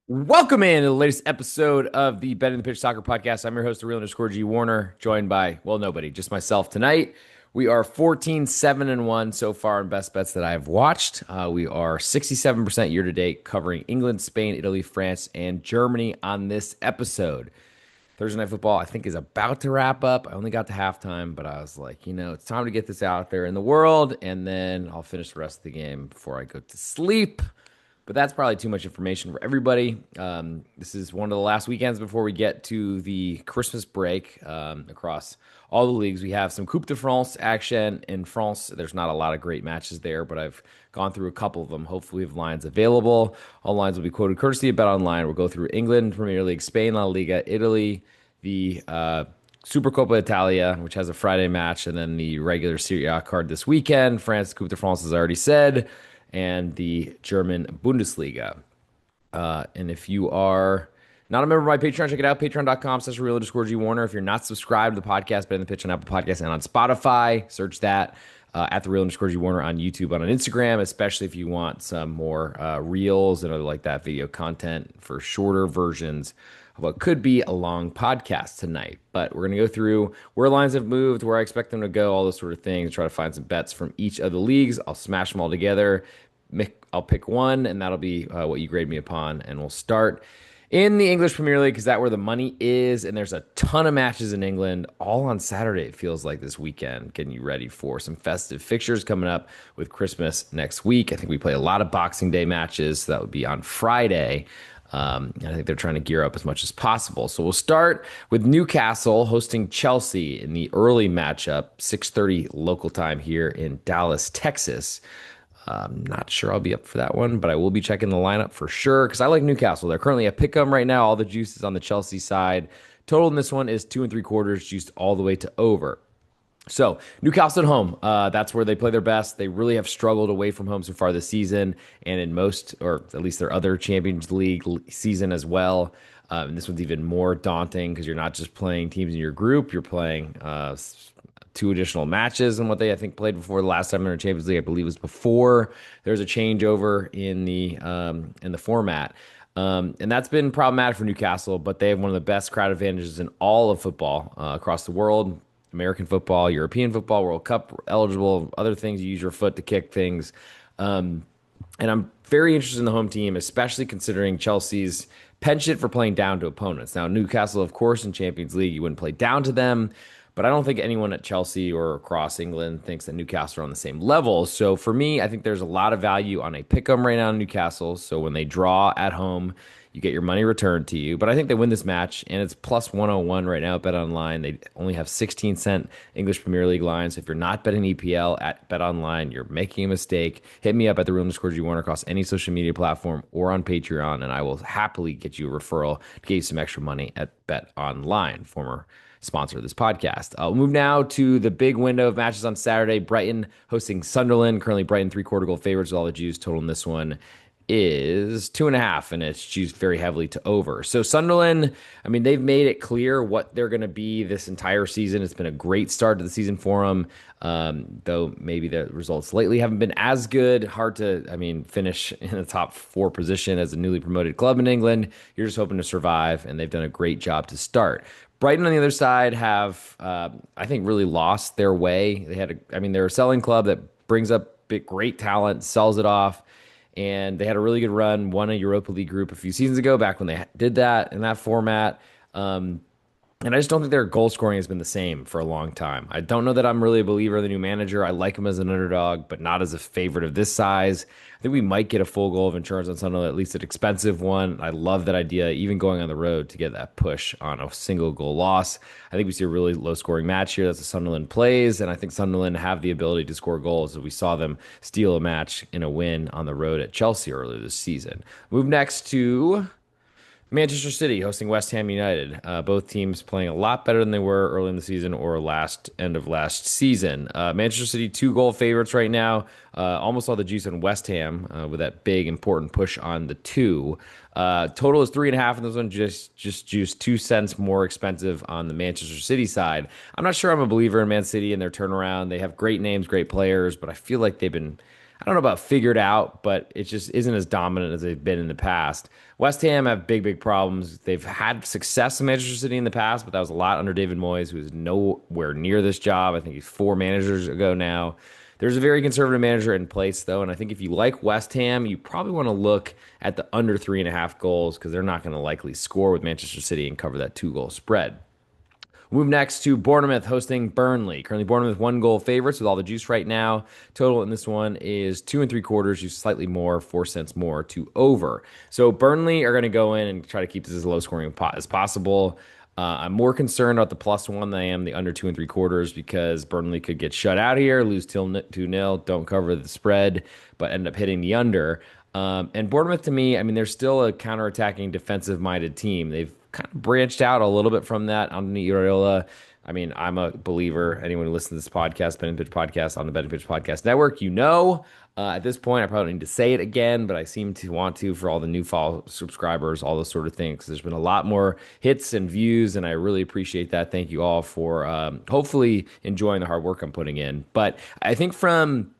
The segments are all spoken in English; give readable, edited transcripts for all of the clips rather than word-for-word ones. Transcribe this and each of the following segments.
Welcome in to the latest episode of the Bet in the Pitch Soccer Podcast. I'm your host, the real underscore G Warner, joined by, well, nobody, just myself tonight. We are 14-7-1 so far in best bets that I have watched. We are 67% year to date, covering England, Spain, Italy, France, and Germany on this episode. Thursday Night Football, I think, is about to wrap up. I only got to halftime, but I was like, it's time to get this out there in the world, and then I'll finish the rest of the game before I go to sleep. But that's probably too much information for everybody. This is one of the last weekends before we get to the Christmas break across all the leagues. We have some Coupe de France action in France. There's not a lot of great matches there, but I've gone through a couple of them. Hopefully, we have lines available. All lines will be quoted courtesy of Bet Online. We'll go through England, Premier League, Spain, La Liga, Italy, the Supercoppa Italia, which has a Friday match, and then the regular Serie A card this weekend. France, Coupe de France, as I already said, and the German Bundesliga. And if you are not a member of my Patreon, check it out, patreon.com/real underscore G Warner. If you're not subscribed to the podcast, Bet in the Pitch on Apple Podcasts and on Spotify, search that at the real underscore G Warner on YouTube and on Instagram, especially if you want some more reels and other like that video content for shorter versions of what could be a long podcast tonight. But we're going to go through where lines have moved, where I expect them to go, all those sort of things, try to find some bets from each of the leagues. I'll smash them all together. I'll pick one, and that'll be what you grade me upon. And we'll start in the English Premier League because that's where the money is. And there's a ton of matches in England, all on Saturday, it feels like this weekend, getting you ready for some festive fixtures coming up with Christmas next week. I think we play a lot of Boxing Day matches. So that would be on Friday. And I think they're trying to gear up as much as possible. So we'll start with Newcastle hosting Chelsea in the early matchup, 6:30 local time here in Dallas, Texas. I'm not sure I'll be up for that one, but I will be checking the lineup for sure because I like Newcastle. They're currently a pick 'em right now. All the juice is on the Chelsea side. Total in this one is 2 3/4, juiced all the way to over. So Newcastle at home, that's where they play their best. They really have struggled away from home so far this season, and in most, or at least their other Champions League season as well. And this one's even more daunting because you're not just playing teams in your group; you're playing two additional matches and what they I think played before the last time in the Champions League. I believe was before there's a changeover in the format. And that's been problematic for Newcastle, but they have one of the best crowd advantages in all of football across the world. American football, European football, World Cup eligible, other things. You use your foot to kick things. And I'm very interested in the home team, especially considering Chelsea's penchant for playing down to opponents. Now, Newcastle, of course, in Champions League, you wouldn't play down to them, but I don't think anyone at Chelsea or across England thinks that Newcastle are on the same level. So for me, I think there's a lot of value on a pick 'em right now in Newcastle. So when they draw at home, you get your money returned to you. But I think they win this match, and it's plus 101 right now at Bet Online. They only have 16-cent English Premier League lines. If you're not betting EPL at Bet Online, you're making a mistake. Hit me up at the room underscore G Warner across any social media platform or on Patreon, and I will happily get you a referral to get you some extra money at Bet Online, former sponsor of this podcast. We'll move now to the big window of matches on Saturday. Brighton hosting Sunderland. Currently, Brighton 3/4 goal favorites with all the juice. Total in this one is 2.5, and it's juiced very heavily to over. So Sunderland, I mean, they've made it clear what they're going to be this entire season. It's been a great start to the season for them, though maybe the results lately haven't been as good. Hard to, I mean, finish in the top four position as a newly promoted club in England. You're just hoping to survive, and they've done a great job to start. Brighton on the other side have, I think, really lost their way. They're a selling club that brings up great talent, sells it off. And they had a really good run, won a Europa League group a few seasons ago, back when they did that in that format. And I just don't think their goal scoring has been the same for a long time. I don't know that I'm really a believer in the new manager. I like him as an underdog, but not as a favorite of this size. I think we might get a full goal of insurance on Sunderland, at least an expensive one. I love that idea, even going on the road to get that push on a single goal loss. I think we see a really low scoring match here. That's what Sunderland plays, and I think Sunderland have the ability to score goals. We saw them steal a match in a win on the road at Chelsea earlier this season. Move next to Manchester City hosting West Ham United. Both teams playing a lot better than they were early in the season or end of last season. Manchester City 2 goal favorites right now. Almost all the juice on West Ham with that big important push on the 2. Total is 3.5, and this one just juiced 2 cents more expensive on the Manchester City side. I'm not sure I'm a believer in Man City and their turnaround. They have great names, great players, but I feel like they've been, I don't know about figured out, but it just isn't as dominant as they've been in the past. West Ham have big problems. They've had success in Manchester City in the past, but that was a lot under David Moyes, who is nowhere near this job. I think he's four managers ago now. There's a very conservative manager in place, though, and I think if you like West Ham, you probably want to look at the under 3.5 goals because they're not going to likely score with Manchester City and cover that 2 goal spread. Move next to Bournemouth hosting Burnley. Currently, Bournemouth 1 goal favorites with all the juice right now. Total in this one is 2 3/4. You slightly more, 4 cents more to over. So Burnley are going to go in and try to keep this as low scoring as possible. I'm more concerned about the +1 than I am the under 2 3/4 because Burnley could get shut out here, lose till 2-0, don't cover the spread, but end up hitting the under. And Bournemouth, to me, I mean, they're still a counterattacking, defensive-minded team. They've kind of branched out a little bit from that under Iraola. I mean, I'm a believer. Anyone who listens to this podcast, Ben and Pitch podcast on the Ben and Pitch Podcast Network, at this point, I probably don't need to say it again, but I seem to want to for all the new follow subscribers, all those sort of things. There's been a lot more hits and views, and I really appreciate that. Thank you all for hopefully enjoying the hard work I'm putting in. But I think from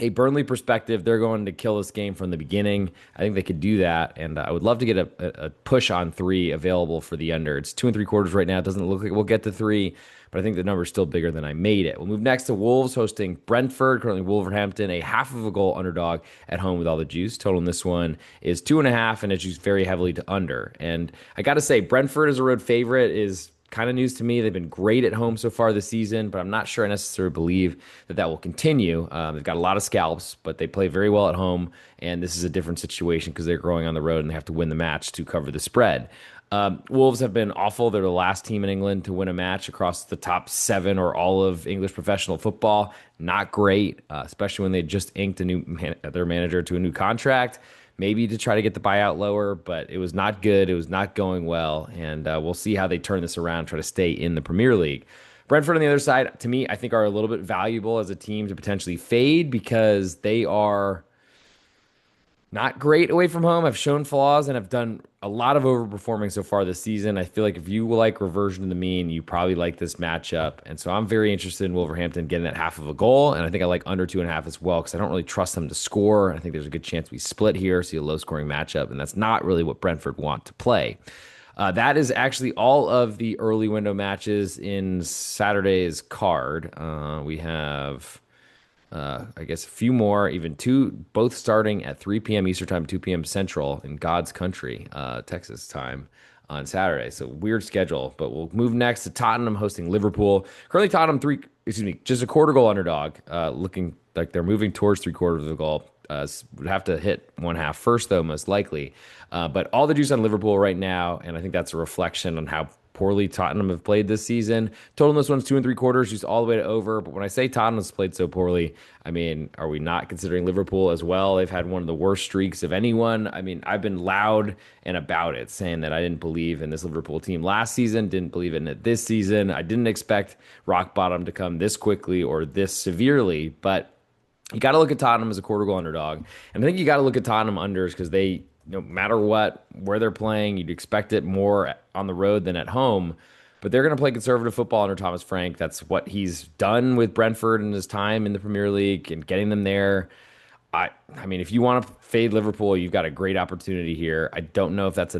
a Burnley perspective, they're going to kill this game from the beginning. I think they could do that, and I would love to get a push on 3 available for the under. It's 2 3/4 right now. It doesn't look like we'll get to 3, but I think the number is still bigger than I made it. We'll move next to Wolves hosting Brentford. Currently, Wolverhampton, a half of a goal underdog at home with all the juice. Total in this one is 2.5, and it's used very heavily to under. And I got to say, Brentford as a road favorite is kind of news to me. They've been great at home so far this season, but I'm not sure I necessarily believe that that will continue. They've got a lot of scalps, but they play very well at home, and this is a different situation because they're growing on the road and they have to win the match to cover the spread. Wolves have been awful. They're the last team in England to win a match across the top 7 or all of English professional football. Not great, especially when they just inked their manager to a new contract. Maybe to try to get the buyout lower, but it was not good. It was not going well, and we'll see how they turn this around, try to stay in the Premier League. Brentford on the other side, to me, I think are a little bit valuable as a team to potentially fade because they are not great away from home. Have shown flaws and have done a lot of overperforming so far this season. I feel like if you like reversion to the mean, you probably like this matchup. And so I'm very interested in Wolverhampton getting that half of a goal. And I think I like under 2.5 as well because I don't really trust them to score. I think there's a good chance we split here, see a low scoring matchup. And that's not really what Brentford want to play. That is actually all of the early window matches in Saturday's card. We have I guess a few more, even two, both starting at 3 p.m. Eastern time, 2 p.m. Central in God's country, Texas time on Saturday. So weird schedule, but we'll move next to Tottenham hosting Liverpool. Currently Tottenham just a quarter goal underdog, looking like they're moving towards 3/4 of the goal. Would have to hit 1/2 first though, most likely. But all the juice on Liverpool right now, and I think that's a reflection on how poorly Tottenham have played this season. Total in this one's 2 3/4, just all the way to over. But when I say Tottenham's played so poorly, I mean, are we not considering Liverpool as well? They've had one of the worst streaks of anyone. I mean, I've been loud and about it, saying that I didn't believe in this Liverpool team last season, didn't believe in it this season. I didn't expect rock bottom to come this quickly or this severely, but you got to look at Tottenham as a quarter goal underdog. And I think you got to look at Tottenham unders because they, no matter what, where they're playing, you'd expect it more on the road than at home. But they're going to play conservative football under Thomas Frank. That's what he's done with Brentford in his time in the Premier League and getting them there. I mean, if you want to fade Liverpool, you've got a great opportunity here. I don't know if that's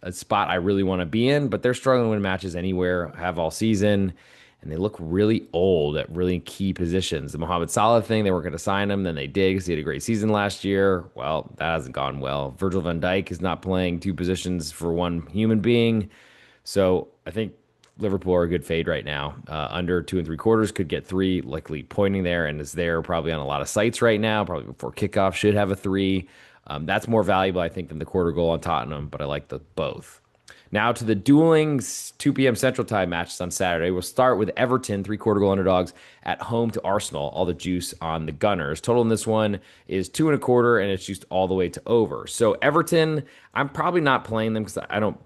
a spot I really want to be in, but they're struggling to win matches anywhere, have all season. And they look really old at really key positions. The Mohamed Salah thing, they weren't going to sign him. Then they did because he had a great season last year. Well, that hasn't gone well. Virgil van Dijk is not playing 2 positions for one human being. So I think Liverpool are a good fade right now. Under 2 3/4 could get 3, likely pointing there and is there probably on a lot of sites right now. Probably before kickoff should have a 3. That's more valuable, I think, than the quarter goal on Tottenham, but I like the both. Now to the dueling 2 p.m. Central Time matches on Saturday. We'll start with Everton, 3/4 goal underdogs at home to Arsenal. All the juice on the Gunners. Total in this one is 2.25, and it's juiced all the way to over. So Everton, I'm probably not playing them because I don't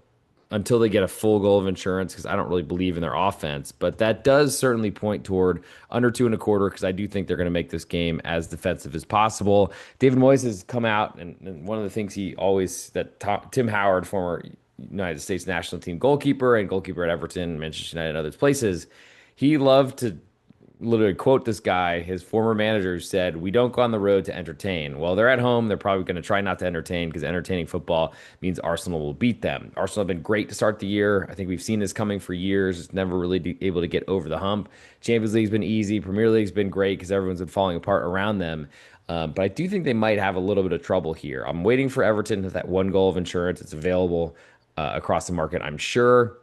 until they get a full goal of insurance because I don't really believe in their offense. But that does certainly point toward under 2.25 because I do think they're going to make this game as defensive as possible. David Moyes has come out, and one of the things Tim Howard, former United States national team goalkeeper and goalkeeper at Everton, Manchester United, and other places, he loved to literally quote this guy, his former manager who said, "We don't go on the road to entertain." Well, they're at home. They're probably going to try not to entertain because entertaining football means Arsenal will beat them. Arsenal have been great to start the year. I think we've seen this coming for years. It's never really able to get over the hump. Champions League's been easy. Premier League's been great because everyone's been falling apart around them. But I do think they might have a little bit of trouble here. I'm waiting for Everton to that one goal of insurance. It's available across the market, I'm sure.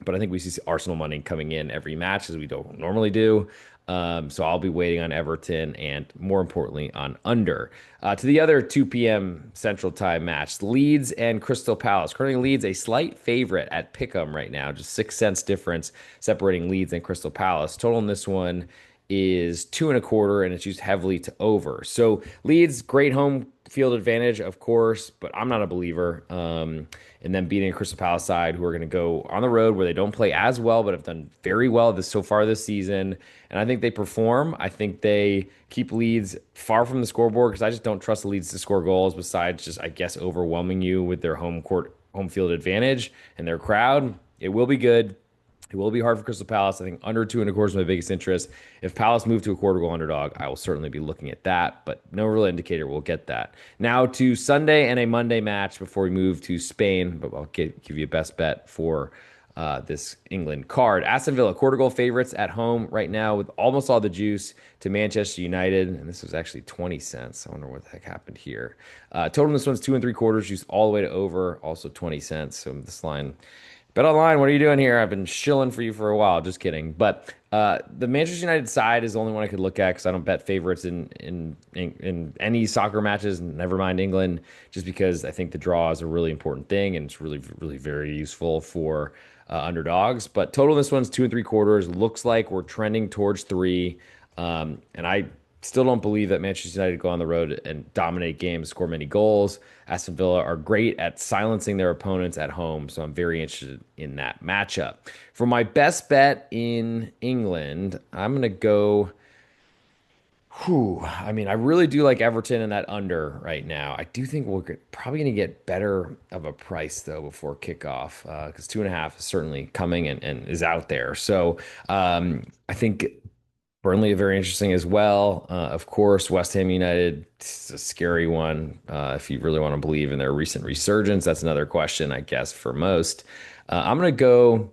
But I think we see Arsenal money coming in every match as we don't normally do. So I'll be waiting on Everton and more importantly on under. To the other 2 p.m. Central Time match, Leeds and Crystal Palace. Currently, Leeds a slight favorite at Pick'em right now, just 6 cents difference separating Leeds and Crystal Palace. Total in this one is 2.25, and it's used heavily to over. So Leeds, great home field advantage, of course, but I'm not a believer. And then beating a Crystal Palace side who are going to go on the road where they don't play as well, but have done very well so far this season. And I think they perform. I think they keep Leeds far from the scoreboard because I just don't trust the Leeds to score goals besides just, I guess, overwhelming you with their home field advantage and their crowd. It will be good. It will be hard for Crystal Palace. I think under 2.25 is my biggest interest. If Palace move to a quarter goal underdog, I will certainly be looking at that, but no real indicator we'll get that. Now to Sunday and a Monday match before we move to Spain, but I'll give you a best bet for this England card. Aston Villa, quarter goal favorites at home right now with almost all the juice to Manchester United. And this was actually 20 cents. I wonder what the heck happened here. Total in this one's 2.75, juice all the way to over, also 20 cents. So this line. Bet online, what are you doing here? I've been shilling for you for a while. Just kidding. But the Manchester United side is the only one I could look at because I don't bet favorites in any soccer matches. Never mind England, just because I think the draw is a really important thing and it's really really very useful for underdogs. But total this one's 2.75. Looks like we're trending towards three, and I still don't believe that Manchester United go on the road and dominate games, score many goals. Aston Villa are great at silencing their opponents at home, so I'm very interested in that matchup. For my best bet in England, I'm going to go. Whew, I mean, I really do like Everton and that under right now. I do think probably going to get better of a price though before kickoff because 2.5 is certainly coming and is out there. So I think Burnley are very interesting as well. Of course, West Ham United is a scary one. If you really want to believe in their recent resurgence, that's another question, I guess, for most. I'm gonna go.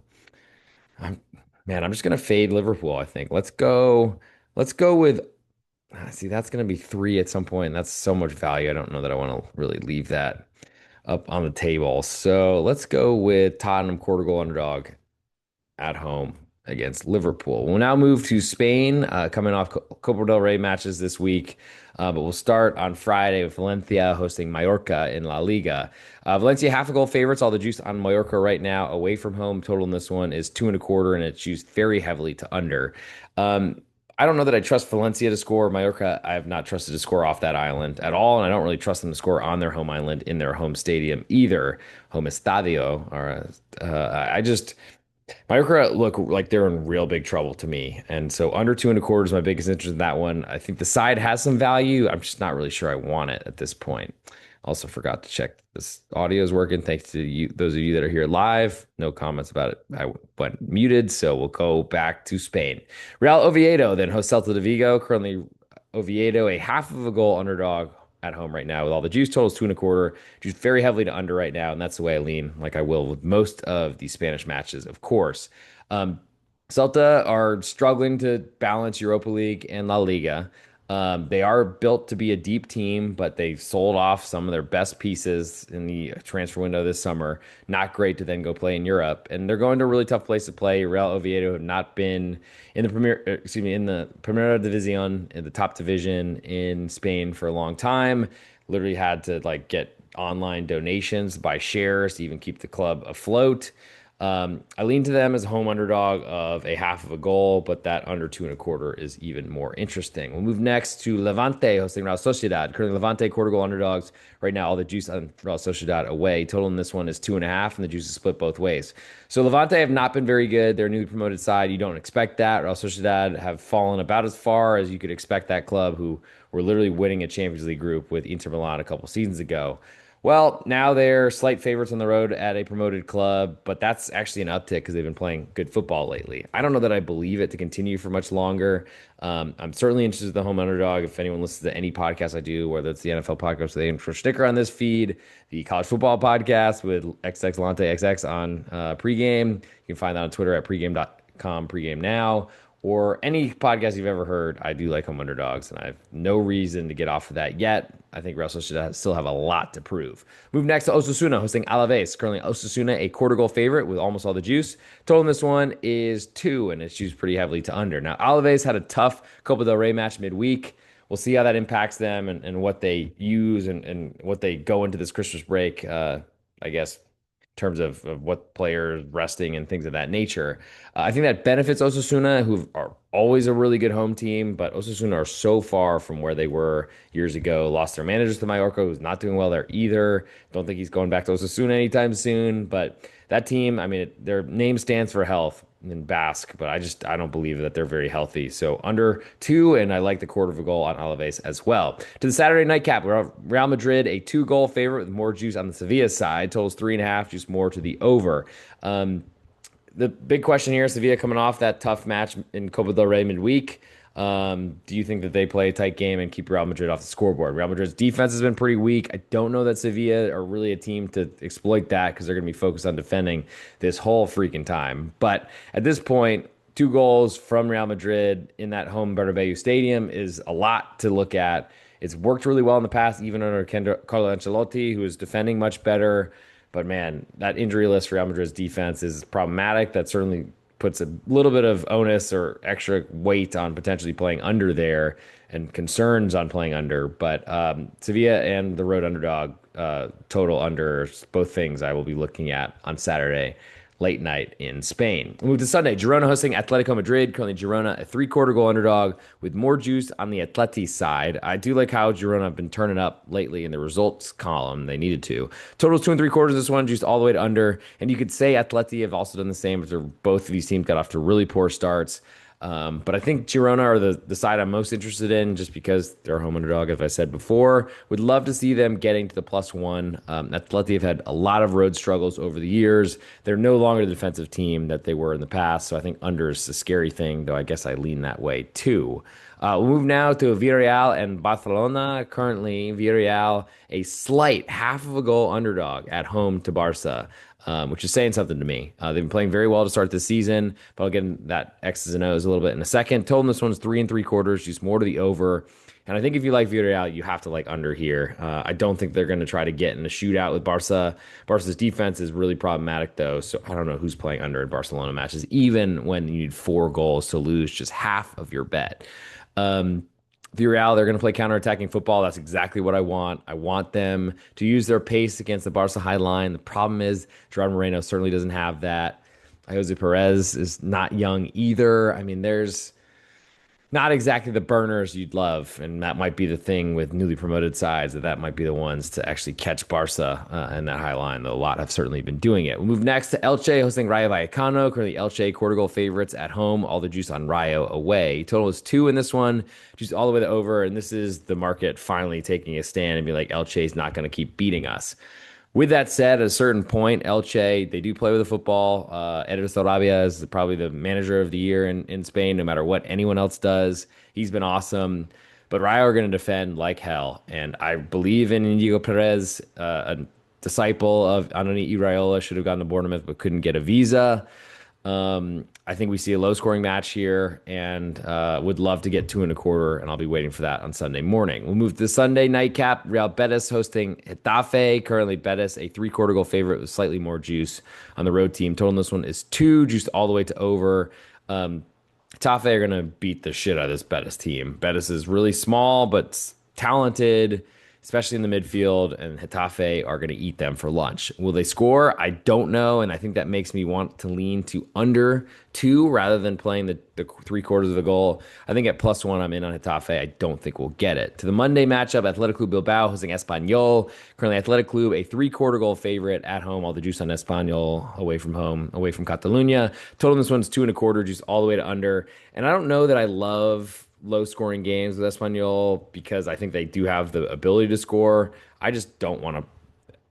I'm, man, I'm just gonna fade Liverpool. I think. Let's go. Let's go with. See, that's gonna be three at some point. And that's so much value. I don't know that I want to really leave that up on the table. So let's go with Tottenham quarter goal underdog at home against Liverpool. We'll now move to Spain, coming off Copa del Rey matches this week. But we'll start on Friday with Valencia hosting Mallorca in La Liga. Valencia half a goal favorites. All the juice on Mallorca right now. Away from home, total in this one is 2.25, and it's used very heavily to under. I don't know that I trust Valencia to score. Mallorca, I have not trusted to score off that island at all, and I don't really trust them to score on their home island in their home stadium either. Home estadio. Or I just Mallorca look like they're in real big trouble to me. And so under 2.25 is my biggest interest in that one. I think the side has some value. I'm just not really sure I want it at this point. Also forgot to check this audio is working. Thanks to you, those of you that are here live. No comments about it. I went muted, so we'll go back to Spain. Real Oviedo then hosts Celta de Vigo. Currently Oviedo a half of a goal underdog at home right now with all the juice totals 2.25. Juice very heavily to under right now, and that's the way I lean, like I will with most of the Spanish matches, of course. Celta are struggling to balance Europa League and La Liga. They are built to be a deep team, but they sold off some of their best pieces in the transfer window this summer. Not great to then go play in Europe, and they're going to a really tough place to play. Real Oviedo have not been in the in the Primera División, in the top division in Spain for a long time. Literally had to like get online donations, buy shares to even keep the club afloat. I lean to them as a home underdog of a half of a goal, but that under 2.25 is even more interesting. We'll move next to Levante hosting Real Sociedad. Currently, Levante quarter goal underdogs. Right now, all the juice on Real Sociedad away. Total in this one is 2.5, and the juice is split both ways. So Levante have not been very good. They're a newly promoted side. You don't expect that. Real Sociedad have fallen about as far as you could expect that club, who were literally winning a Champions League group with Inter Milan a couple seasons ago. Well, now they're slight favorites on the road at a promoted club, but that's actually an uptick because they've been playing good football lately. I don't know that I believe it to continue for much longer. I'm certainly interested in the home underdog. If anyone listens to any podcast I do, whether it's the NFL podcast with the intro sticker on this feed, the college football podcast with XXLante XX on pregame, you can find that on Twitter at pregame.com, pregame now, or any podcast you've ever heard. I do like home underdogs, and I have no reason to get off of that yet. I think Russell should still have a lot to prove. Move next to Osasuna, hosting Alaves. Currently, Osasuna, a quarter goal favorite with almost all the juice. Total in this one is 2, and it's juiced pretty heavily to under. Now, Alaves had a tough Copa del Rey match midweek. We'll see how that impacts them and what they use and what they go into this Christmas break, I guess, terms of what players resting and things of that nature. I think that benefits Osasuna, who are always a really good home team, but Osasuna are so far from where they were years ago. Lost their managers to Mallorca, who's not doing well there either. Don't think he's going back to Osasuna anytime soon. But that team, I mean, their name stands for health in Basque, but I don't believe that they're very healthy. So under 2, and I like the quarter of a goal on Alaves as well. To the Saturday nightcap, Real Madrid, a 2-goal favorite with more juice on the Sevilla side. Totals 3.5, juice more to the over. The big question here, Sevilla coming off that tough match in Copa del Rey midweek. Do you think that they play a tight game and keep Real Madrid off the scoreboard? Real Madrid's defense has been pretty weak. I don't know that Sevilla are really a team to exploit that because they're going to be focused on defending this whole freaking time. But at this point, 2 goals from Real Madrid in that home Bernabeu stadium is a lot to look at. It's worked really well in the past, even under Carlo Ancelotti, who is defending much better. But man, that injury list for Real Madrid's defense is problematic. That certainly puts a little bit of onus or extra weight on potentially playing under there and concerns on playing under. But Sevilla and the road underdog total under, both things I will be looking at on Saturday late night in Spain. We move to Sunday. Girona hosting Atletico Madrid. Currently, Girona, a 3/4 goal underdog with more juice on the Atleti side. I do like how Girona have been turning up lately in the results column. They needed to. Totals 2 3/4. This one juiced all the way to under. And you could say Atleti have also done the same, but both of these teams got off to really poor starts. But I think Girona are the side I'm most interested in just because they're a home underdog, as I said before. Would love to see them getting to the +1. Atleti have had a lot of road struggles over the years. They're no longer the defensive team that they were in the past, so I think under is a scary thing, though I guess I lean that way too. We'll move now to Villarreal and Barcelona. Currently, Villarreal, a slight half of a goal underdog at home to Barca, which is saying something to me. They've been playing very well to start the season, but I'll get into that X's and O's a little bit in a second. Total in this one's 3 3/4, just more to the over. And I think if you like Villarreal, you have to like under here. I don't think they're going to try to get in a shootout with Barca. Barca's defense is really problematic, though, so I don't know who's playing under in Barcelona matches, even when you need 4 goals to lose just half of your bet. Villarreal, they're going to play counterattacking football. That's exactly what I want. I want them to use their pace against the Barca high line. The problem is Gerard Moreno certainly doesn't have that. Jose Perez is not young either. I mean, there's not exactly the burners you'd love, and that might be the thing with newly promoted sides, that might be the ones to actually catch Barca in that high line, though a lot have certainly been doing it. We'll move next to Elche hosting Rayo Vallecano. Currently Elche quarter goal favorites at home, all the juice on Rayo away. Total is 2 in this one, juice all the way to over, and this is the market finally taking a stand and be like, Elche is not going to keep beating us. With that said, at a certain point, Elche, they do play with the football. Eder Sarabia is probably the manager of the year in Spain, no matter what anyone else does. He's been awesome. But Rayo are going to defend like hell. And I believe in Inigo Perez, a disciple of Andoni Iraola, should have gone to Bournemouth but couldn't get a visa. I think we see a low-scoring match here, and would love to get 2 1/4, and I'll be waiting for that on Sunday morning. We'll move to the Sunday nightcap. Real Betis hosting Getafe. Currently, Betis, a 3/4 goal favorite with slightly more juice on the road team. Total in this one is 2, juiced all the way to over. Getafe are going to beat the shit out of this Betis team. Betis is really small, but talented, especially in the midfield, and Getafe are going to eat them for lunch. Will they score? I don't know, and I think that makes me want to lean to under 2 rather than playing the 3/4 of a goal. I think at +1, I'm in on Getafe. I don't think we'll get it. To the Monday matchup, Athletic Club Bilbao hosting Espanyol. Currently, Athletic Club, a 3/4 goal favorite at home. All the juice on Espanyol, away from home, away from Catalunya. Total in this one's 2 1/4, juice all the way to under. And I don't know that I love low scoring games with Espanyol because I think they do have the ability to score. I just don't want to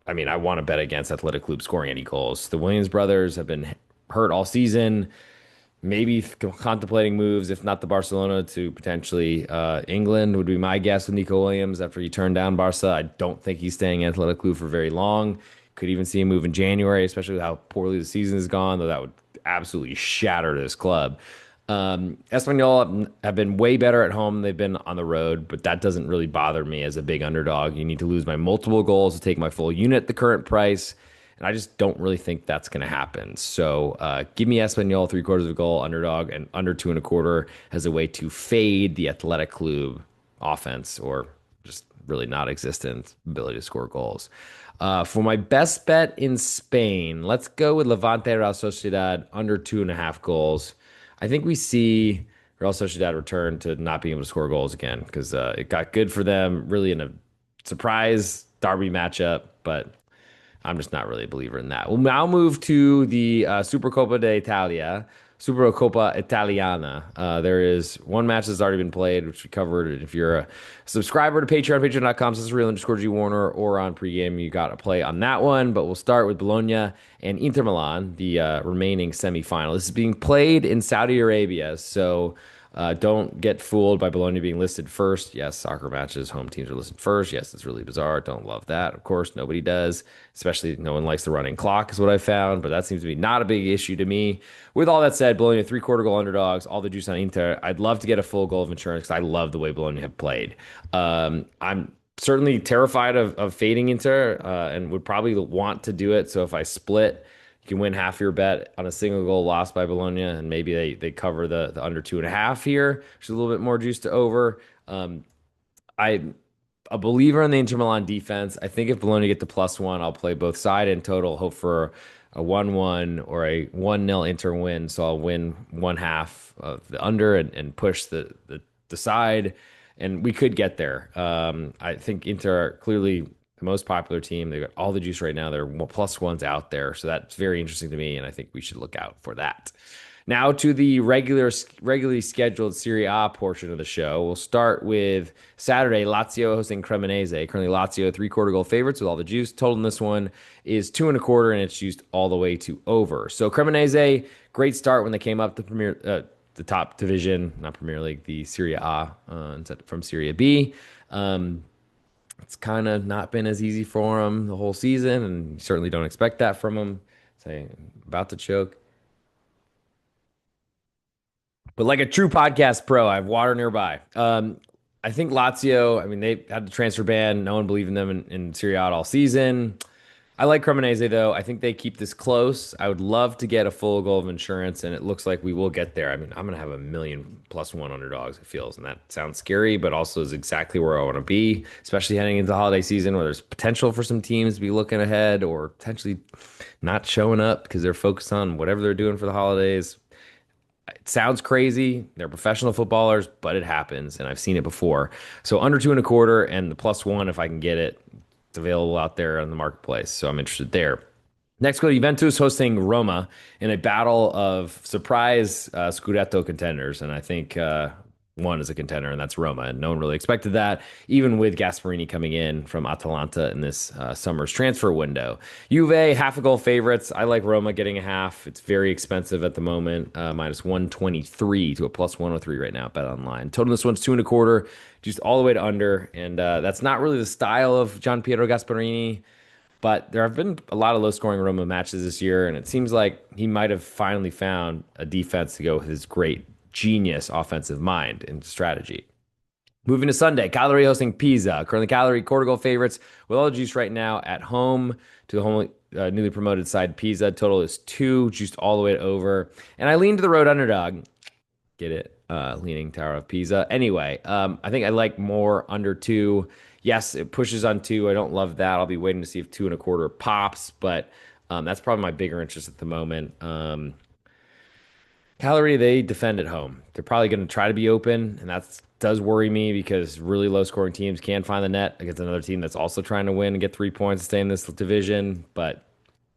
I mean, I want to bet against Athletic Club scoring any goals. The Williams brothers have been hurt all season, maybe contemplating moves, if not to Barcelona, to potentially England would be my guess with Nico Williams after he turned down Barca. I don't think he's staying at Athletic Club for very long. Could even see him move in January, especially with how poorly the season has gone, though that would absolutely shatter this club. Espanyol have been way better at home. They've been on the road, but that doesn't really bother me as a big underdog. You need to lose by multiple goals to take my full unit at the current price. And I just don't really think that's going to happen. So give me Espanyol 3/4 of a goal underdog and under 2.25 as a way to fade the Athletic Club offense or just really not existent ability to score goals. For my best bet in Spain, let's go with Levante Real Sociedad under 2.5 goals. I think we see Real Sociedad return to not being able to score goals again because it got good for them really in a surprise derby matchup, but I'm just not really a believer in that. We'll now move to the Supercoppa d'Italia, Supercoppa Italiana. There is one match that's already been played, which we covered. If you're a subscriber to Patreon, patreon.com/real_G Warner, or on pregame, you got to play on that one. But we'll start with Bologna and Inter Milan, the remaining semifinal. This is being played in Saudi Arabia, so don't get fooled by Bologna being listed first. Yes, soccer matches, home teams are listed first. Yes, it's really bizarre. Don't love that. Of course, nobody does, especially no one likes the running clock, is what I found. But that seems to be not a big issue to me. With all that said, Bologna 3/4 goal underdogs, all the juice on Inter. I'd love to get a full goal of insurance because I love the way Bologna have played. I'm certainly terrified of fading Inter and would probably want to do it. So if I split, you can win half your bet on a single goal lost by Bologna, and maybe they cover the under 2.5 here, which is a little bit more juice to over. I'm a believer in the Inter Milan defense. I think if Bologna get to +1, I'll play both side and total, hope for a 1-1 or a 1-0 Inter win. So I'll win one half of the under and push the side, and we could get there. I think Inter are clearly the most popular team. They've got all the juice right now. They're +1s out there. So that's very interesting to me, and I think we should look out for that. Now to the regularly scheduled Serie A portion of the show. We'll start with Saturday, Lazio hosting Cremonese. Currently Lazio 3/4 goal favorites with all the juice. Total in this one is 2.25, and it's juiced all the way to over. So Cremonese, great start when they came up the top division, not Premier League, the Serie A instead from Serie B. It's kind of not been as easy for them the whole season, and you certainly don't expect that from them. Say, about to choke. But like a true podcast pro, I have water nearby. I think Lazio, I mean, they had the transfer ban. No one believed in them in Serie A all season. I like Cremonese, though. I think they keep this close. I would love to get a full goal of insurance, and it looks like we will get there. I mean, I'm going to have a million +1 underdogs, it feels, and that sounds scary, but also is exactly where I want to be, especially heading into the holiday season where there's potential for some teams to be looking ahead or potentially not showing up because they're focused on whatever they're doing for the holidays. It sounds crazy. They're professional footballers, but it happens, and I've seen it before. So under 2.25 and the +1 if I can get it. It's available out there on the marketplace, so I'm interested there. Next, go to Juventus hosting Roma in a battle of surprise Scudetto contenders, and I think one is a contender, and that's Roma. And no one really expected that, even with Gasperini coming in from Atalanta in this summer's transfer window. Juve, half a goal favorites. I like Roma getting a half. It's very expensive at the moment, -123 to a +103 right now, bet online. Total this one's 2.25, just all the way to under, and that's not really the style of Gian Piero Gasperini. But there have been a lot of low-scoring Roma matches this year, and it seems like he might have finally found a defense to go with his great genius offensive mind and strategy. Moving to Sunday, Cagliari hosting Pisa. Currently, Cagliari quarter goal favorites with all the juice right now at home to the home newly promoted side Pisa. Total is 2, juiced all the way to over. And I lean to the road underdog. Get it? Leaning Tower of Pisa. Anyway, I think I like more under 2. Yes, it pushes on 2. I don't love that. I'll be waiting to see if 2.25 pops, but that's probably my bigger interest at the moment. Cagliari, they defend at home. They're probably going to try to be open, and that does worry me because really low-scoring teams can find the net against another team that's also trying to win and get 3 points to stay in this division. But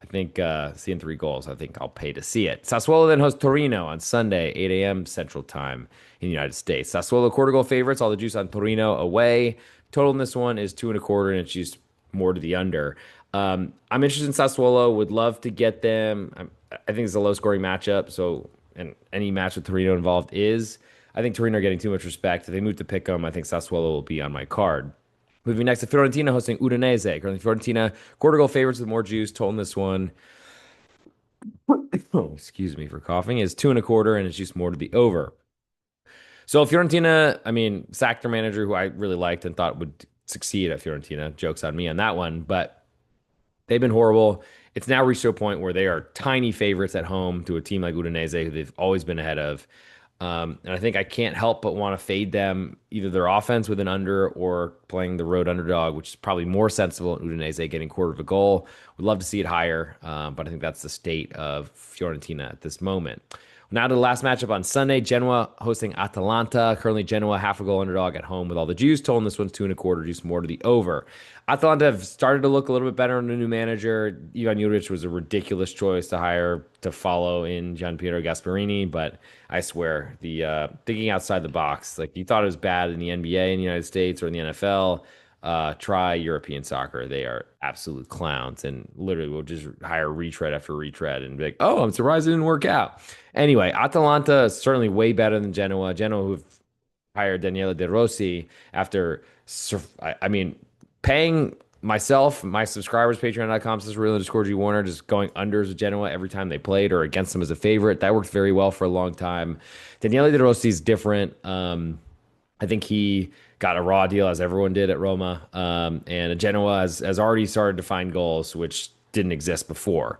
I think seeing 3 goals, I think I'll pay to see it. Sassuolo then hosts Torino on Sunday, 8 a.m. Central Time in the United States. Sassuolo quarter goal favorites, all the juice on Torino away. Total in this one is 2.25, and it's just more to the under. I'm interested in Sassuolo. Would love to get them. I think it's a low scoring matchup. So, and any match with Torino involved is. I think Torino are getting too much respect. If they move to Pick'em, I think Sassuolo will be on my card. Moving next to Fiorentina hosting Udinese. Currently, Fiorentina quarter goal favorites with more juice. Total in this one, oh, excuse me for coughing, is 2.25, and it's just more to the over. So Fiorentina, I mean, sacked their manager, who I really liked and thought would succeed at Fiorentina. Jokes on me on that one, but they've been horrible. It's now reached to a point where they are tiny favorites at home to a team like Udinese, who they've always been ahead of. And I think I can't help but want to fade them, either their offense with an under or playing the road underdog, which is probably more sensible in Udinese getting quarter of a goal. Would love to see it higher, but I think that's the state of Fiorentina at this moment. Now to the last matchup on Sunday, Genoa hosting Atalanta. Currently, Genoa half a goal underdog at home with all the juice. Total in this one's 2.25, juice more to the over. Atalanta have started to look a little bit better under the new manager. Ivan Juric was a ridiculous choice to hire to follow in Gianpiero Gasperini, but I swear the thinking outside the box, like you thought it was bad in the NBA in the United States or in the NFL. Try European soccer. They are absolute clowns and literally will just hire retread after retread and be like, oh, I'm surprised it didn't work out. Anyway, Atalanta is certainly way better than Genoa. Genoa, who've hired Daniele De Rossi after, I mean, paying myself, my subscribers, patreon.com says real underscore G Warner, just going unders with Genoa every time they played or against them as a favorite. That worked very well for a long time. Daniele De Rossi is different. I think he got a raw deal, as everyone did at Roma. And Genoa has already started to find goals, which didn't exist before.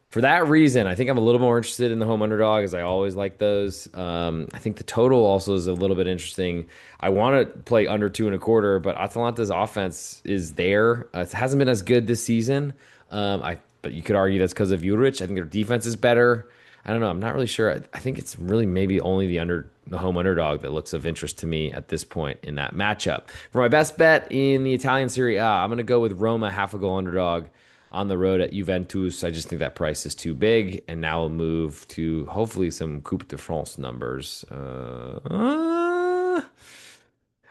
For that reason, I think I'm a little more interested in the home underdog, as I always like those. I think the total also is a little bit interesting. I want to play under 2.25, but Atalanta's offense is there. It hasn't been as good this season. But you could argue that's because of Juric. I think their defense is better. I don't know. I'm not really sure. I think it's really maybe only the home underdog that looks of interest to me at this point in that matchup. For my best bet in the Italian Serie A, I'm going to go with Roma half a goal underdog on the road at Juventus. I just think that price is too big, and now we'll move to hopefully some Coupe de France numbers.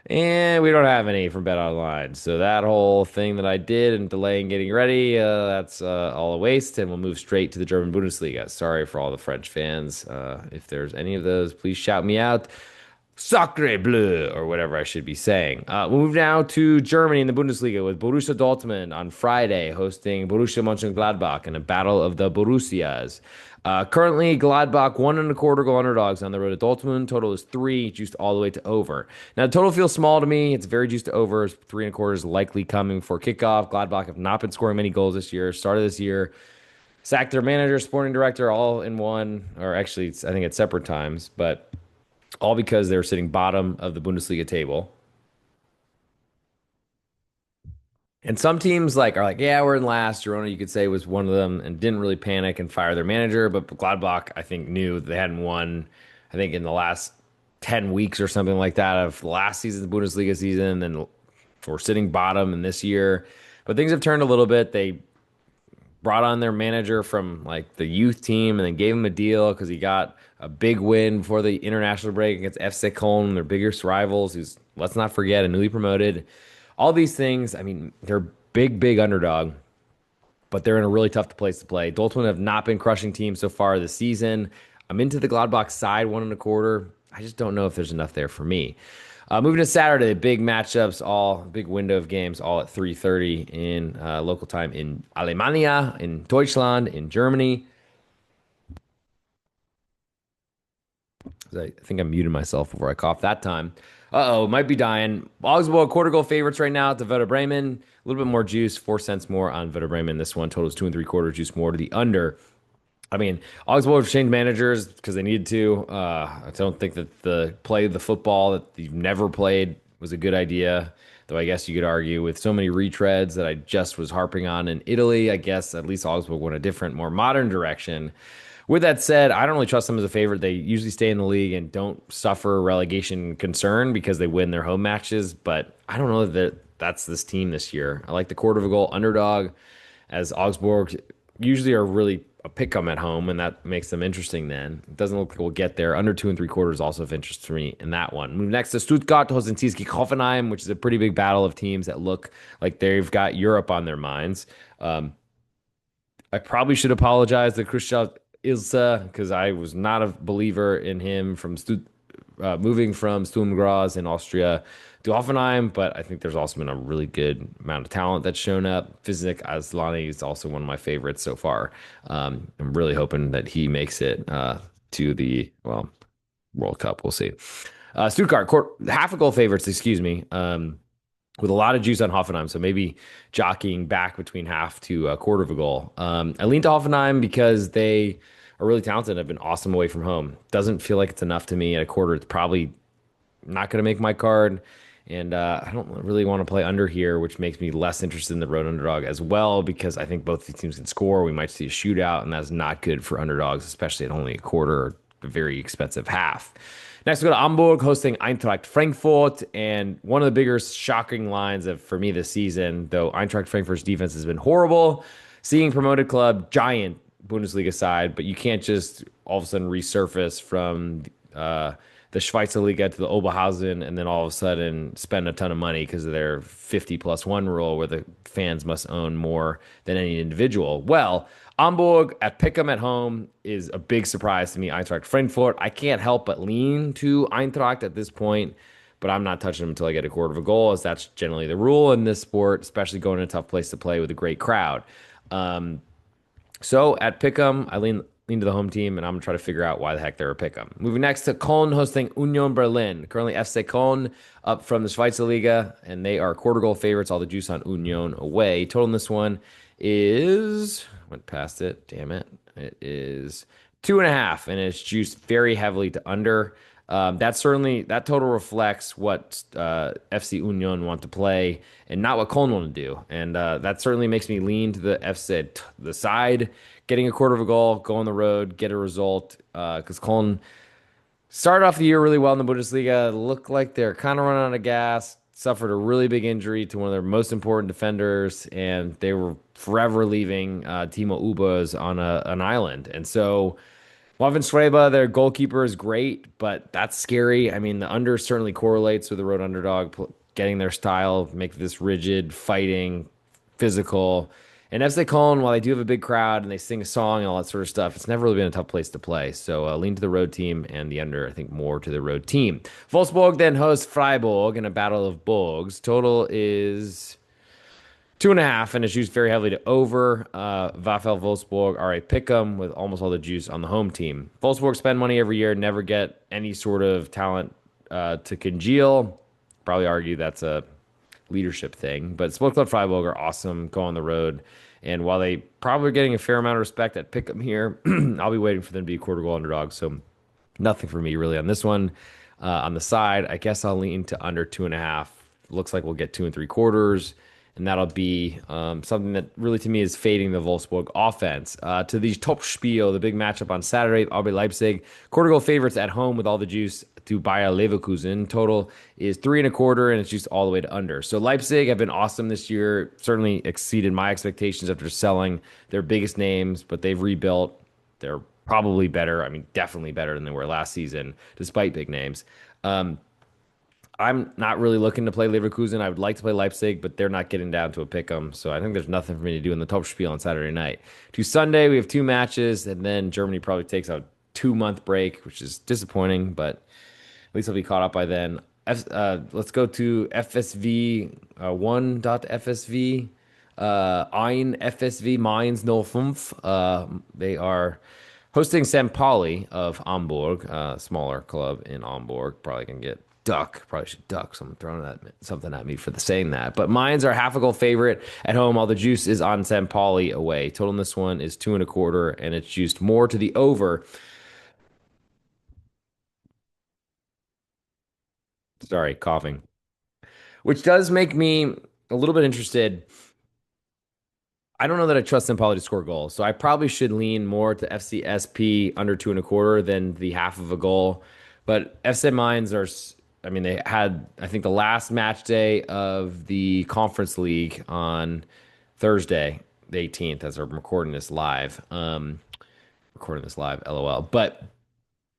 And we don't have any from Bet Online. So that whole thing that I did and delaying getting ready, that's all a waste. And we'll move straight to the German Bundesliga. Sorry for all the French fans. If there's any of those, please shout me out. Sacre bleu, or whatever I should be saying. We'll move now to Germany in the Bundesliga with Borussia Dortmund on Friday hosting Borussia Mönchengladbach in a battle of the Borussias. Currently, Gladbach 1.25 goal underdogs on the road to Dortmund. Total is 3, juiced all the way to over. Now, the total feels small to me. It's very juiced to over. 3.25 is likely coming for kickoff. Gladbach have not been scoring many goals this year. Started this year, sacked their manager, sporting director, all in one, or actually, I think at separate times, but all because they were sitting bottom of the Bundesliga table. And some teams are like, yeah, we're in last. Girona, you could say, was one of them and didn't really panic and fire their manager. But Gladbach, I think, knew they hadn't won, I think, in the last 10 weeks or something like that of last season's Bundesliga season. And we're sitting bottom in this year. But things have turned a little bit. They brought on their manager from like the youth team and then gave him a deal because he got a big win before the international break against FC Köln, their biggest rivals, who's, let's not forget, a newly promoted. All these things, I mean, they're big underdog, but they're in a really tough place to play. Dortmund have not been crushing teams so far this season. I'm into the Gladbach side, 1.25. I just don't know if there's enough there for me. Moving to Saturday, big matchups, all big window of games, all at 3:30 in local time in Alemania, in Deutschland, in Germany. I think I muted myself before I coughed that time. Uh-oh, might be dying. Augsburg quarter goal favorites right now to Werder Bremen. A little bit more juice, 4 cents more on Werder Bremen. This one totals 2.75, juice more to the under. I mean, Augsburg changed managers because they needed to. I don't think that the play of the football that you've never played was a good idea. Though I guess you could argue with so many retreads that I just was harping on in Italy, I guess at least Augsburg went a different, more modern direction. With that said, I don't really trust them as a favorite. They usually stay in the league and don't suffer relegation concern because they win their home matches. But I don't know that that's this team this year. I like the quarter of a goal underdog as Augsburg usually are really a pick 'em at home, and that makes them interesting then. It doesn't look like we'll get there. Under two and three quarters also of interest for me in that one. Move next to Stuttgart, Hosentisky, Hoffenheim, which is a pretty big battle of teams that look like they've got Europe on their minds. Um, I probably should apologize to Christoph Ilse because I was not a believer in him moving from Sturm Graz in Austria to Hoffenheim, but I think there's also been a really good amount of talent that's shown up. Fizik Aslani is also one of my favorites so far. I'm really hoping that he makes it to the, well, World Cup. We'll see. Stuttgart, half a goal favorites, excuse me. With a lot of juice on Hoffenheim, so maybe jockeying back between half to a quarter of a goal. I lean to Hoffenheim because they are really talented and have been awesome away from home. Doesn't feel like it's enough to me at a quarter. It's probably not going to make my card. And I don't really want to play under here, which makes me less interested in the road underdog as well, because I think both these teams can score. We might see a shootout, and that's not good for underdogs, especially at only a quarter or a very expensive half. Next, we go to Hamburg hosting Eintracht Frankfurt, and one of the bigger shocking lines of for me this season, though Eintracht Frankfurt's defense has been horrible. Seeing promoted club, giant Bundesliga side, but you can't just all of a sudden resurface from the Schweizer Liga to the Oberhausen and then all of a sudden spend a ton of money because of their 50 plus one rule where the fans must own more than any individual. Well, Hamburg at Pick'em at home is a big surprise to me. Eintracht Frankfurt. I can't help but lean to Eintracht at this point, but I'm not touching them until I get a quarter of a goal, as that's generally the rule in this sport, especially going in a tough place to play with a great crowd. Um, so at Pick'em, I lean to the home team, and I'm gonna try to figure out why the heck they're a Pick'em. Moving next to Köln hosting Union Berlin. Currently FC Köln up from the Schweizer Liga, and they are quarter goal favorites. All the juice on Union away. Total in this one is went past it. Damn it! It is 2.5, and it's juiced very heavily to under. That total reflects what FC Union want to play and not what Köln want to do, and that certainly makes me lean to the FC the side, getting a quarter of a goal, go on the road, get a result. Because Köln started off the year really well in the Bundesliga, looked like they're kind of running out of gas. Suffered a really big injury to one of their most important defenders, and they were forever leaving Timo Ubers on an island, and so. Marvin Schweba, their goalkeeper, is great, but that's scary. I mean, the under certainly correlates with the road underdog, getting their style, make this rigid, fighting, physical. And FC Cologne, while they do have a big crowd and they sing a song and all that sort of stuff, it's never really been a tough place to play. So lean to the road team and the under, I think, more to the road team. Wolfsburg then hosts Freiburg in a battle of Borgs. Total is 2.5, and it's used very heavily to over. Wafel Wolfsburg are a pick 'em with almost all the juice on the home team. Wolfsburg spend money every year, never get any sort of talent to congeal. Probably argue that's a leadership thing, but Sport Club Freiburg are awesome. Go on the road, and while they probably are getting a fair amount of respect at pick 'em here, I'll be waiting for them to be a quarter goal underdogs. So nothing for me really on this one. On the side, I guess I'll lean to under 2.5. Looks like we'll get two and three quarters, and that'll be something that really to me is fading the Wolfsburg offense. To the top spiel, the big matchup on Saturday, RB Leipzig, quarter goal favorites at home with all the juice to Bayer Leverkusen. Total is 3.25, and it's just all the way to under. So Leipzig have been awesome this year, certainly exceeded my expectations after selling their biggest names, but they've rebuilt. They're probably better. I mean, definitely better than they were last season, despite big names. I'm not really looking to play Leverkusen. I would like to play Leipzig, but they're not getting down to a pick 'em. So I think there's nothing for me to do in the top spiel on Saturday night. To Sunday, we have two matches, and then Germany probably takes a 2 month break, which is disappointing, but at least I'll be caught up by then. Let's go to FSV 1.FSV. Ein FSV Mainz 05. They are hosting St. Pauli of Hamburg, smaller club in Hamburg. Probably can get duck. Probably should duck. Someone throwing something at me for the saying that. But Mainz are half a goal favorite at home. All the juice is on St. Pauli away. Total in this one is 2.25, and it's juiced more to the over. Sorry, coughing. Which does make me a little bit interested. I don't know that I trust Sampaoli to score goals, so I probably should lean more to FCSP under 2.25 than the half of a goal. But FC Mines are, I mean, they had, I think, the last match day of the Conference League on Thursday. the 18th as I'm recording this live. LOL. But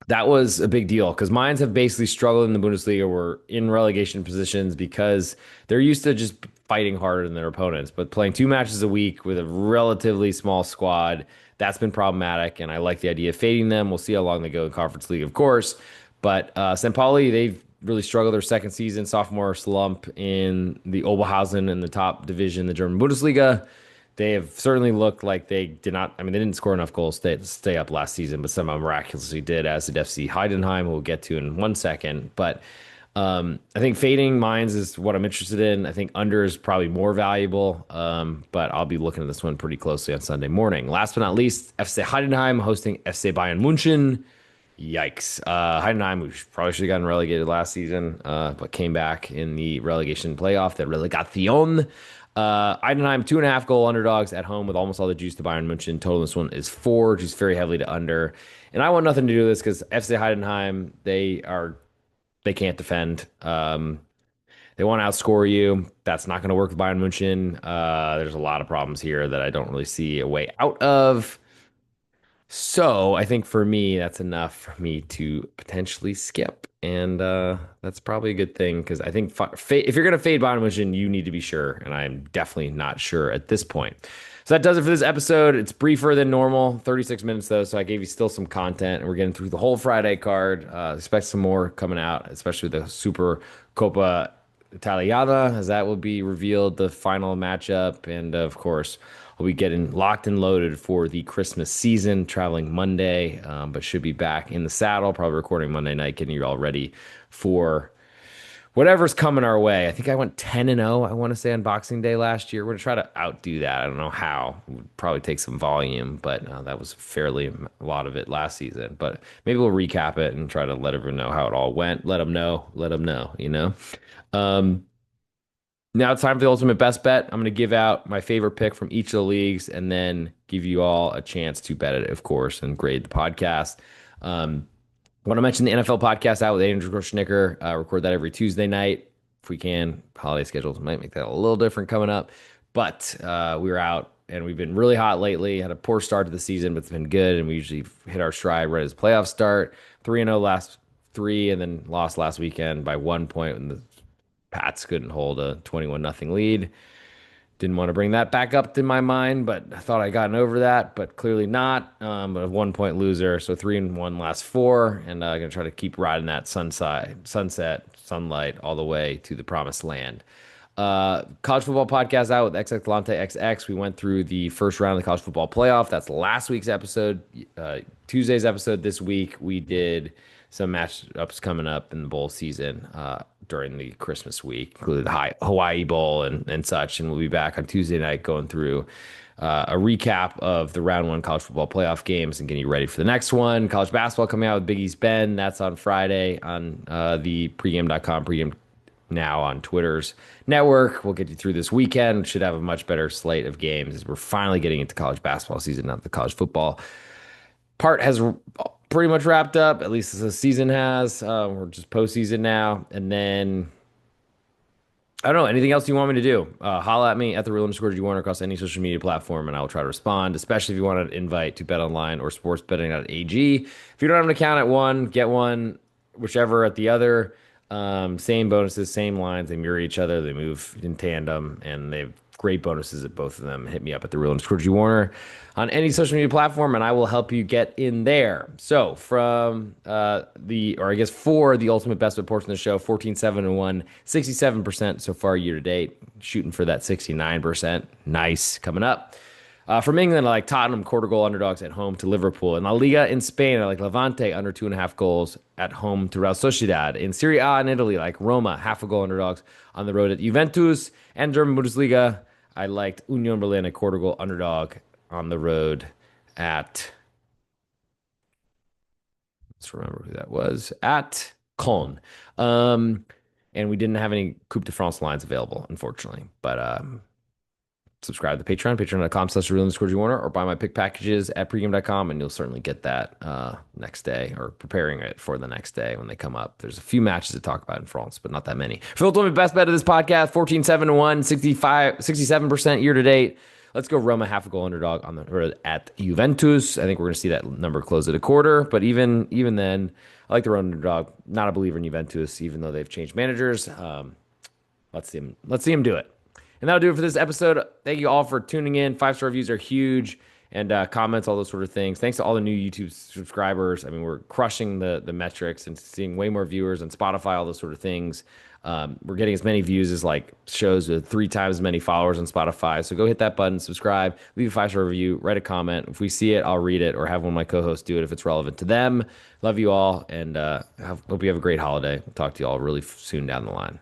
that was a big deal because Mainz have basically struggled in the Bundesliga. Were in relegation positions because they're used to just fighting harder than their opponents. But playing two matches a week with a relatively small squad, that's been problematic. And I like the idea of fading them. We'll see how long they go in Conference League, of course. But St. Pauli, they've really struggled their second season, sophomore slump in the Oberhausen in the top division, the German Bundesliga. They have certainly looked like they did not. I mean, they didn't score enough goals to stay up last season, but somehow miraculously did, as did FC Heidenheim, who we'll get to in 1 second. But I think fading Mainz is what I'm interested in. I think under is probably more valuable, but I'll be looking at this one pretty closely on Sunday morning. Last but not least, FC Heidenheim hosting FC Bayern München. Yikes. Heidenheim, who probably should have gotten relegated last season, but came back in the relegation playoff, the relegation. Heidenheim, 2.5 goal underdogs at home with almost all the juice to Bayern München. Total in this one is 4, just very heavily to under. And I want nothing to do with this because FC Heidenheim, they can't defend. They want to outscore you. That's not going to work with Bayern München. There's a lot of problems here that I don't really see a way out of. So I think for me, that's enough for me to potentially skip. And that's probably a good thing because I think if you're going to fade Bayern München, you need to be sure. And I'm definitely not sure at this point. So that does it for this episode. It's briefer than normal, 36 minutes though. So I gave you still some content. And we're getting through the whole Friday card. Expect some more coming out, especially the Super Coppa Italiana, as that will be revealed, the final matchup. And of course, we'll be getting locked and loaded for the Christmas season, traveling Monday, but should be back in the saddle, probably recording Monday night, getting you all ready for whatever's coming our way. I think I went 10-0, I want to say, on Boxing Day last year. We're going to try to outdo that. I don't know how. It would probably take some volume, but that was fairly a lot of it last season. But maybe we'll recap it and try to let everyone know how it all went. Let them know, you know? Um, Now it's time for the ultimate best bet. I'm going to give out my favorite pick from each of the leagues and then give you all a chance to bet it, of course, and grade the podcast. I want to mention the NFL podcast out with Andrew Schnicker. Record that every Tuesday night. If we can, holiday schedules might make that a little different coming up. But we were out and we've been really hot lately. Had a poor start to the season, but it's been good. And we usually hit our stride right as playoffs start. 3-0 last three and then lost last weekend by 1 point when the Pats couldn't hold a 21-0 lead. Didn't want to bring that back up in my mind, but I thought I'd gotten over that, but clearly not. But a 1 point loser, so 3-1 last four, and I'm gonna try to keep riding that sunlight all the way to the promised land. College football podcast out with Atlante XX. We went through the first round of the college football playoff. That's last week's episode. Tuesday's episode this week, we did some matchups coming up in the bowl season during the Christmas week, including the Hawaii Bowl and such. And we'll be back on Tuesday night going through a recap of the round one college football playoff games and getting you ready for the next one. College basketball coming out with Big East Ben. That's on Friday on the pregame.com, pregame now on Twitter's network. We'll get you through this weekend. Should have a much better slate of games as we're finally getting into college basketball season, not the college football part has pretty much wrapped up, at least the season has. We're just postseason now. And then, I don't know, anything else you want me to do? Holla at me at the real underscore G Warner across any social media platform, and I will try to respond, especially if you want an invite to Bet Online or sportsbetting.ag. If you don't have an account at one, get one, whichever at the other. Same bonuses, same lines. They mirror each other. They move in tandem, and they have great bonuses at both of them. Hit me up at the real underscore G Warner on any social media platform, and I will help you get in there. So for the ultimate best bet portion of the show, 14-7-1, 67% so far year to date, shooting for that 69%. Nice coming up. From England, I like Tottenham quarter goal underdogs at home to Liverpool. In La Liga in Spain, I like Levante under 2.5 goals at home to Real Sociedad. In Serie A in Italy, I like Roma, half a goal underdogs on the road at Juventus. And German Bundesliga, I liked Union Berlin, a quarter goal underdog on the road at, let's remember who that was, at Cologne. And we didn't have any Coupe de France lines available, unfortunately. But subscribe to the Patreon, patreon.com/realunderscoreGWarner, or buy my pick packages at pregame.com, and you'll certainly get that next day, or preparing it for the next day when they come up. There's a few matches to talk about in France, but not that many. For the ultimate best bet of this podcast, 14-7-1, 67% year to date. Let's go Roma half a goal underdog on the or at Juventus. I think we're going to see that number close at a quarter. But even then, I like the Roma underdog. Not a believer in Juventus, even though they've changed managers. Let's see him do it. And that'll do it for this episode. Thank you all for tuning in. 5-star reviews are huge, and comments, all those sort of things. Thanks to all the new YouTube subscribers. I mean, we're crushing the metrics and seeing way more viewers on Spotify, all those sort of things. We're getting as many views as like shows with 3 times as many followers on Spotify. So go hit that button, subscribe, leave a 5-star review, write a comment. If we see it, I'll read it or have one of my co-hosts do it if it's relevant to them. Love you all, and hope you have a great holiday. We'll talk to you all really soon down the line.